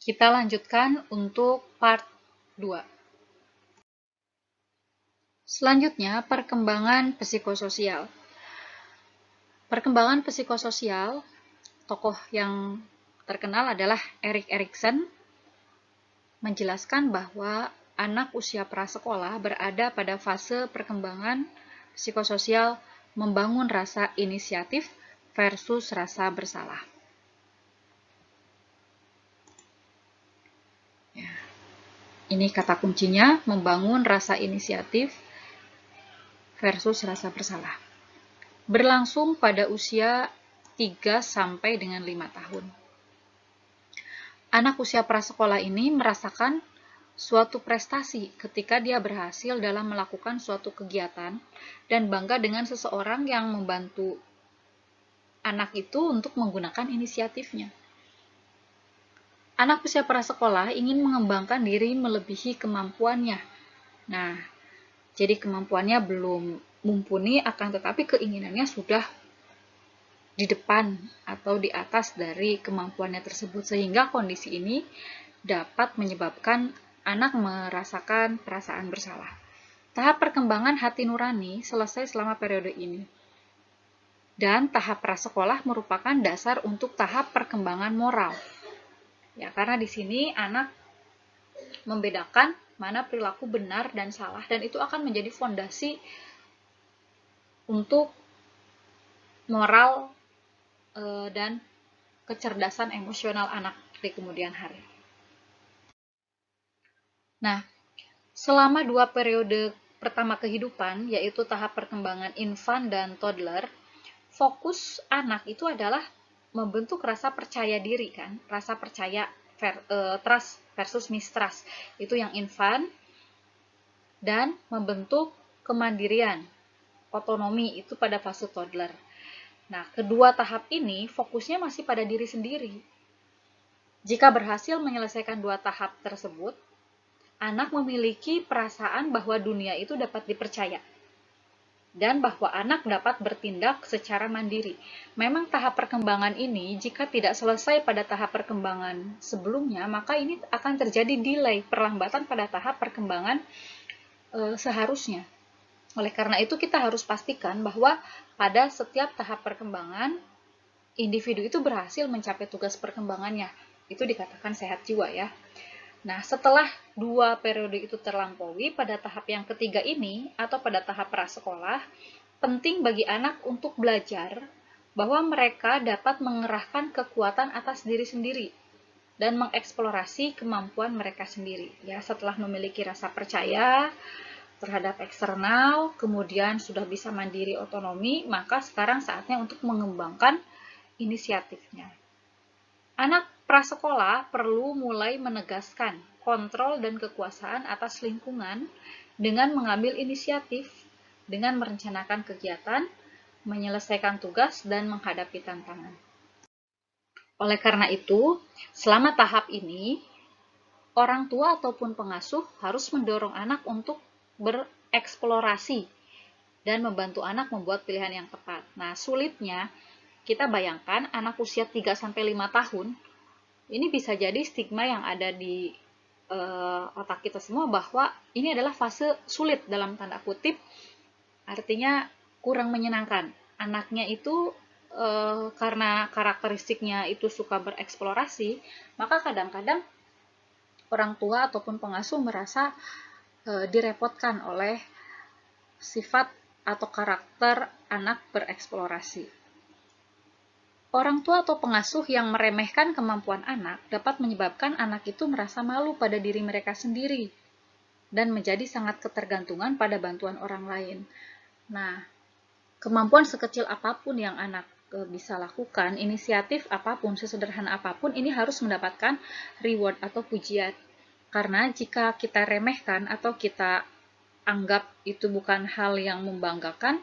Kita lanjutkan untuk part 2. Selanjutnya, perkembangan psikososial. Perkembangan psikososial, tokoh yang terkenal adalah Erik Erikson, menjelaskan bahwa anak usia prasekolah berada pada fase perkembangan psikososial membangun rasa inisiatif versus rasa bersalah. Ini kata kuncinya, membangun rasa inisiatif versus rasa bersalah. Berlangsung pada usia 3 sampai dengan 5 tahun. Anak usia prasekolah ini merasakan suatu prestasi ketika dia berhasil dalam melakukan suatu kegiatan dan bangga dengan seseorang yang membantu anak itu untuk menggunakan inisiatifnya. Anak usia prasekolah ingin mengembangkan diri melebihi kemampuannya. Nah, jadi kemampuannya belum mumpuni, akan tetapi keinginannya sudah di depan atau di atas dari kemampuannya tersebut, sehingga kondisi ini dapat menyebabkan anak merasakan perasaan bersalah. Tahap perkembangan hati nurani selesai selama periode ini. Dan tahap prasekolah merupakan dasar untuk tahap perkembangan moral. Ya, karena di sini anak membedakan mana perilaku benar dan salah, dan itu akan menjadi fondasi untuk moral dan kecerdasan emosional anak di kemudian hari. Nah, selama 2 periode pertama kehidupan, yaitu tahap perkembangan infant dan toddler, fokus anak itu adalah membentuk rasa percaya diri, kan? Rasa percaya trust versus mistrust. Itu yang infant, dan membentuk kemandirian, otonomi itu pada fase toddler. Nah, kedua tahap ini fokusnya masih pada diri sendiri. Jika berhasil menyelesaikan 2 tahap tersebut, anak memiliki perasaan bahwa dunia itu dapat dipercaya dan bahwa anak dapat bertindak secara mandiri. Memang tahap perkembangan ini jika tidak selesai pada tahap perkembangan sebelumnya, maka ini akan terjadi delay, perlambatan pada tahap perkembangan seharusnya. Oleh karena itu kita harus pastikan bahwa pada setiap tahap perkembangan individu itu berhasil mencapai tugas perkembangannya. Itu dikatakan sehat jiwa, ya. Nah, setelah 2 periode itu terlampaui, pada tahap yang ketiga ini atau pada tahap prasekolah, penting bagi anak untuk belajar bahwa mereka dapat mengerahkan kekuatan atas diri sendiri dan mengeksplorasi kemampuan mereka sendiri. Ya, setelah memiliki rasa percaya terhadap eksternal, kemudian sudah bisa mandiri otonomi, maka sekarang saatnya untuk mengembangkan inisiatifnya. Anak prasekolah perlu mulai menegaskan kontrol dan kekuasaan atas lingkungan dengan mengambil inisiatif, dengan merencanakan kegiatan, menyelesaikan tugas, dan menghadapi tantangan. Oleh karena itu, selama tahap ini, orang tua ataupun pengasuh harus mendorong anak untuk bereksplorasi dan membantu anak membuat pilihan yang tepat. Nah, sulitnya kita bayangkan anak usia 3-5 tahun, ini bisa jadi stigma yang ada di otak kita semua bahwa ini adalah fase sulit dalam tanda kutip, artinya kurang menyenangkan. Anaknya itu karena karakteristiknya itu suka bereksplorasi, maka kadang-kadang orang tua ataupun pengasuh merasa direpotkan oleh sifat atau karakter anak bereksplorasi. Orang tua atau pengasuh yang meremehkan kemampuan anak dapat menyebabkan anak itu merasa malu pada diri mereka sendiri dan menjadi sangat ketergantungan pada bantuan orang lain. Nah, kemampuan sekecil apapun yang anak bisa lakukan, inisiatif apapun, sesederhana apapun, ini harus mendapatkan reward atau pujian. Karena jika kita remehkan atau kita anggap itu bukan hal yang membanggakan,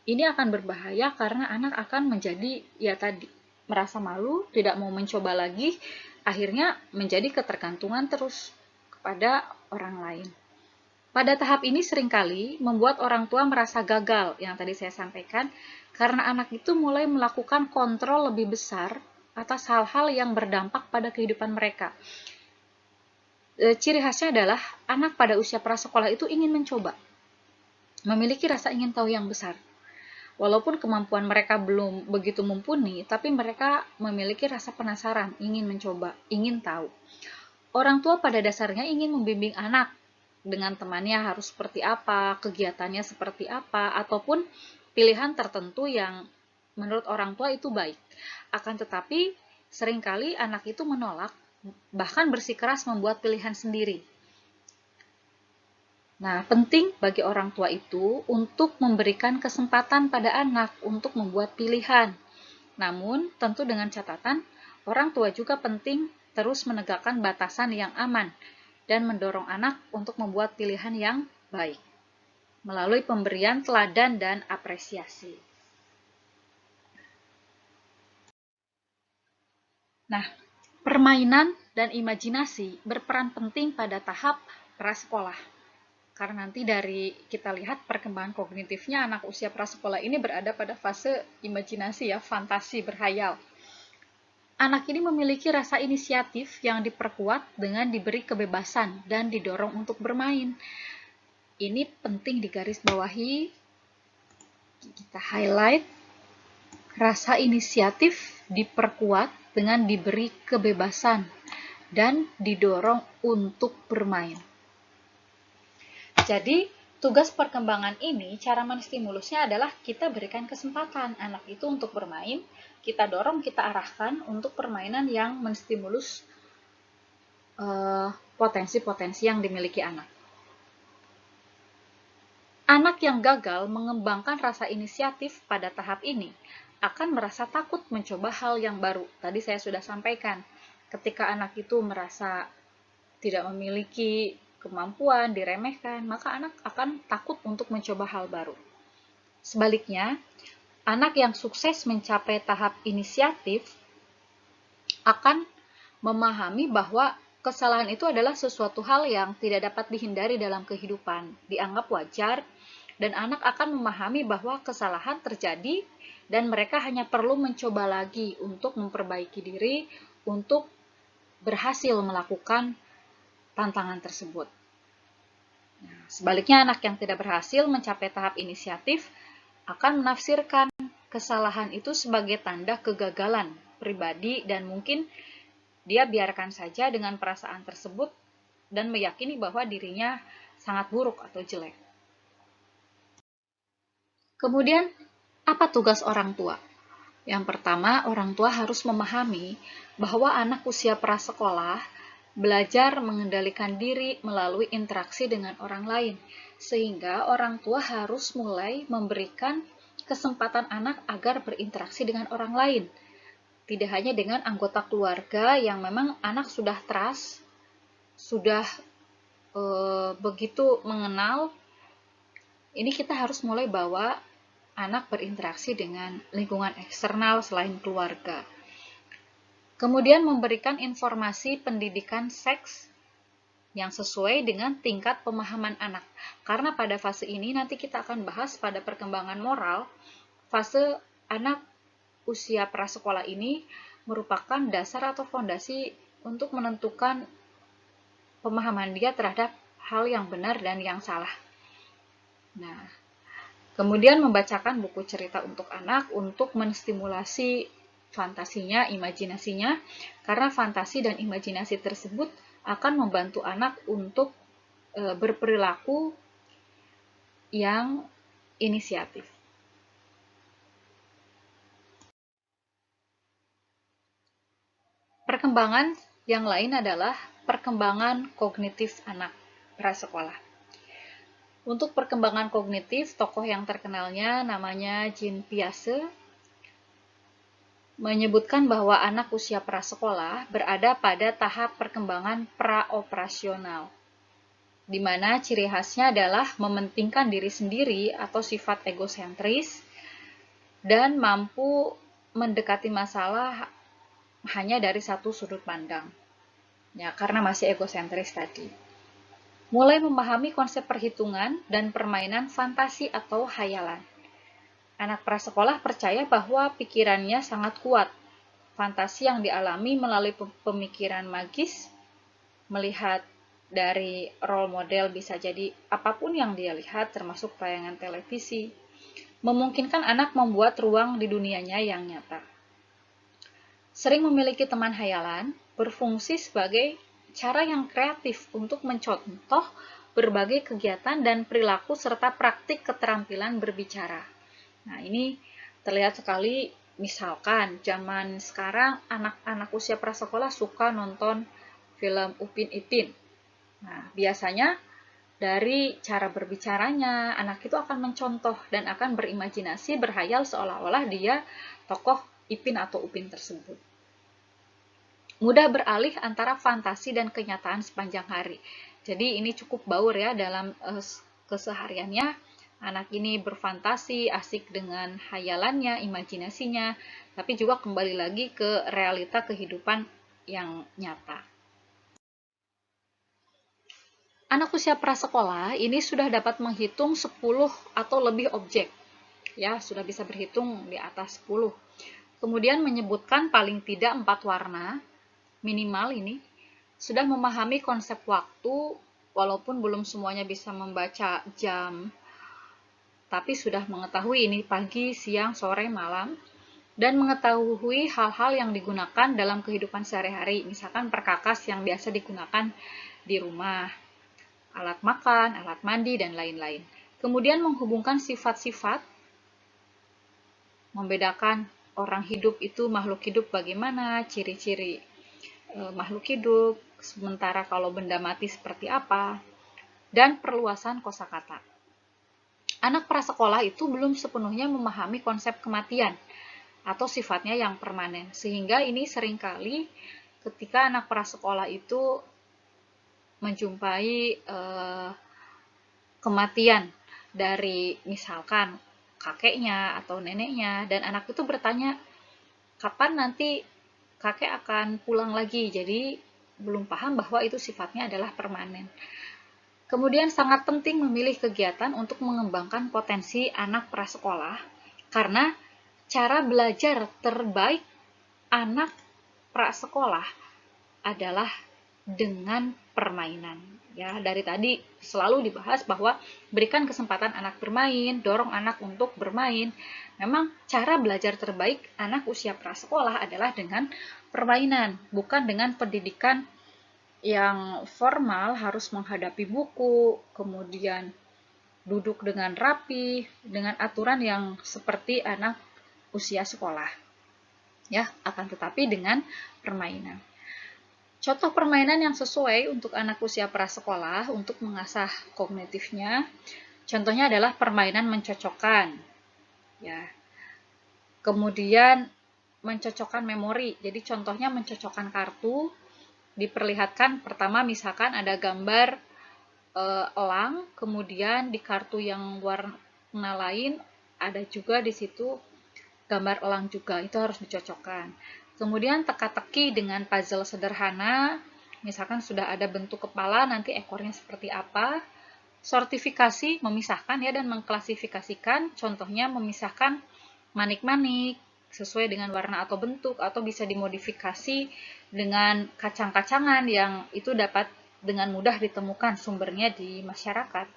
ini akan berbahaya karena anak akan menjadi, ya tadi, merasa malu, tidak mau mencoba lagi, akhirnya menjadi ketergantungan terus kepada orang lain. Pada tahap ini seringkali membuat orang tua merasa gagal, yang tadi saya sampaikan, karena anak itu mulai melakukan kontrol lebih besar atas hal-hal yang berdampak pada kehidupan mereka. Ciri khasnya adalah anak pada usia prasekolah itu ingin mencoba, memiliki rasa ingin tahu yang besar. Walaupun kemampuan mereka belum begitu mumpuni, tapi mereka memiliki rasa penasaran, ingin mencoba, ingin tahu. Orang tua pada dasarnya ingin membimbing anak dengan temannya harus seperti apa, kegiatannya seperti apa, ataupun pilihan tertentu yang menurut orang tua itu baik. Akan tetapi, seringkali anak itu menolak, bahkan bersikeras membuat pilihan sendiri. Nah, penting bagi orang tua itu untuk memberikan kesempatan pada anak untuk membuat pilihan. Namun, tentu dengan catatan, orang tua juga penting terus menegakkan batasan yang aman dan mendorong anak untuk membuat pilihan yang baik melalui pemberian teladan dan apresiasi. Nah, permainan dan imajinasi berperan penting pada tahap prasekolah. Karena nanti dari kita lihat perkembangan kognitifnya anak usia prasekolah ini berada pada fase imajinasi ya, fantasi, berhayal. Anak ini memiliki rasa inisiatif yang diperkuat dengan diberi kebebasan dan didorong untuk bermain. Ini penting digarisbawahi, kita highlight, rasa inisiatif diperkuat dengan diberi kebebasan dan didorong untuk bermain. Jadi, tugas perkembangan ini, cara menstimulusnya adalah kita berikan kesempatan anak itu untuk bermain, kita dorong, kita arahkan untuk permainan yang menstimulus potensi-potensi yang dimiliki anak. Anak yang gagal mengembangkan rasa inisiatif pada tahap ini akan merasa takut mencoba hal yang baru. Tadi saya sudah sampaikan, ketika anak itu merasa tidak memiliki kemampuan, diremehkan, maka anak akan takut untuk mencoba hal baru. Sebaliknya, anak yang sukses mencapai tahap inisiatif akan memahami bahwa kesalahan itu adalah sesuatu hal yang tidak dapat dihindari dalam kehidupan, dianggap wajar, dan anak akan memahami bahwa kesalahan terjadi dan mereka hanya perlu mencoba lagi untuk memperbaiki diri, untuk berhasil melakukan tantangan tersebut. Nah, sebaliknya, anak yang tidak berhasil mencapai tahap inisiatif akan menafsirkan kesalahan itu sebagai tanda kegagalan pribadi dan mungkin dia biarkan saja dengan perasaan tersebut dan meyakini bahwa dirinya sangat buruk atau jelek. Kemudian, apa tugas orang tua? Yang pertama, orang tua harus memahami bahwa anak usia prasekolah belajar mengendalikan diri melalui interaksi dengan orang lain, sehingga orang tua harus mulai memberikan kesempatan anak agar berinteraksi dengan orang lain. Tidak hanya dengan anggota keluarga yang memang anak sudah trust, sudah begitu mengenal, ini kita harus mulai bawa anak berinteraksi dengan lingkungan eksternal selain keluarga. Kemudian memberikan informasi pendidikan seks yang sesuai dengan tingkat pemahaman anak. Karena pada fase ini nanti kita akan bahas pada perkembangan moral, fase anak usia prasekolah ini merupakan dasar atau fondasi untuk menentukan pemahaman dia terhadap hal yang benar dan yang salah. Nah, kemudian membacakan buku cerita untuk anak untuk menstimulasi fantasinya, imajinasinya, karena fantasi dan imajinasi tersebut akan membantu anak untuk berperilaku yang inisiatif. Perkembangan yang lain adalah perkembangan kognitif anak prasekolah. Untuk perkembangan kognitif, tokoh yang terkenalnya namanya Jean Piaget menyebutkan bahwa anak usia prasekolah berada pada tahap perkembangan praoperasional, di mana ciri khasnya adalah mementingkan diri sendiri atau sifat egosentris dan mampu mendekati masalah hanya dari satu sudut pandang. Ya, karena masih egosentris tadi. Mulai memahami konsep perhitungan dan permainan fantasi atau hayalan. Anak prasekolah percaya bahwa pikirannya sangat kuat fantasi yang dialami melalui pemikiran magis, melihat dari role model, bisa jadi apapun yang dia lihat termasuk tayangan televisi, memungkinkan anak membuat ruang di dunianya yang nyata. Sering memiliki teman hayalan berfungsi sebagai cara yang kreatif untuk mencontoh berbagai kegiatan dan perilaku serta praktik keterampilan berbicara. Nah, ini terlihat sekali, misalkan zaman sekarang anak-anak usia prasekolah suka nonton film Upin Ipin. Nah, biasanya dari cara berbicaranya, anak itu akan mencontoh dan akan berimajinasi, berhayal seolah-olah dia tokoh Ipin atau Upin tersebut. Mudah beralih antara fantasi dan kenyataan sepanjang hari. Jadi ini cukup baur ya dalam kesehariannya. Anak ini berfantasi, asik dengan hayalannya, imajinasinya, tapi juga kembali lagi ke realita kehidupan yang nyata. Anak usia prasekolah ini sudah dapat menghitung 10 atau lebih objek. Ya, sudah bisa berhitung di atas 10. Kemudian menyebutkan paling tidak 4 warna, minimal ini, sudah memahami konsep waktu, walaupun belum semuanya bisa membaca jam, tapi sudah mengetahui ini pagi, siang, sore, malam, dan mengetahui hal-hal yang digunakan dalam kehidupan sehari-hari, misalkan perkakas yang biasa digunakan di rumah, alat makan, alat mandi, dan lain-lain. Kemudian menghubungkan sifat-sifat, membedakan orang hidup itu makhluk hidup bagaimana, ciri-ciri makhluk hidup, sementara kalau benda mati seperti apa, dan perluasan kosakata. Anak prasekolah itu belum sepenuhnya memahami konsep kematian atau sifatnya yang permanen, sehingga ini seringkali ketika anak prasekolah itu menjumpai kematian dari misalkan kakeknya atau neneknya, dan anak itu bertanya, kapan nanti kakek akan pulang lagi, jadi belum paham bahwa itu sifatnya adalah permanen. Kemudian sangat penting memilih kegiatan untuk mengembangkan potensi anak prasekolah, karena cara belajar terbaik anak prasekolah adalah dengan permainan. Ya, dari tadi selalu dibahas bahwa berikan kesempatan anak bermain, dorong anak untuk bermain. Memang cara belajar terbaik anak usia prasekolah adalah dengan permainan, bukan dengan pendidikan yang formal harus menghadapi buku, kemudian duduk dengan rapi, dengan aturan yang seperti anak usia sekolah. Ya, akan tetapi dengan permainan. Contoh permainan yang sesuai untuk anak usia prasekolah untuk mengasah kognitifnya, contohnya adalah permainan mencocokkan. Ya. Kemudian mencocokkan memori. Jadi contohnya mencocokkan kartu, diperlihatkan pertama misalkan ada gambar elang, kemudian di kartu yang warna lain ada juga di situ gambar elang juga, itu harus dicocokkan. Kemudian teka-teki dengan puzzle sederhana, misalkan sudah ada bentuk kepala, nanti ekornya seperti apa. Sortifikasi, memisahkan ya dan mengklasifikasikan, contohnya memisahkan manik-manik sesuai dengan warna atau bentuk, atau bisa dimodifikasi dengan kacang-kacangan yang itu dapat dengan mudah ditemukan sumbernya di masyarakat.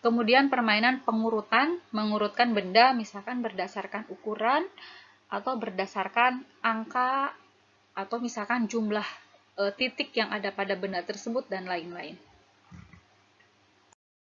Kemudian permainan pengurutan, mengurutkan benda misalkan berdasarkan ukuran atau berdasarkan angka atau misalkan jumlah titik yang ada pada benda tersebut dan lain-lain.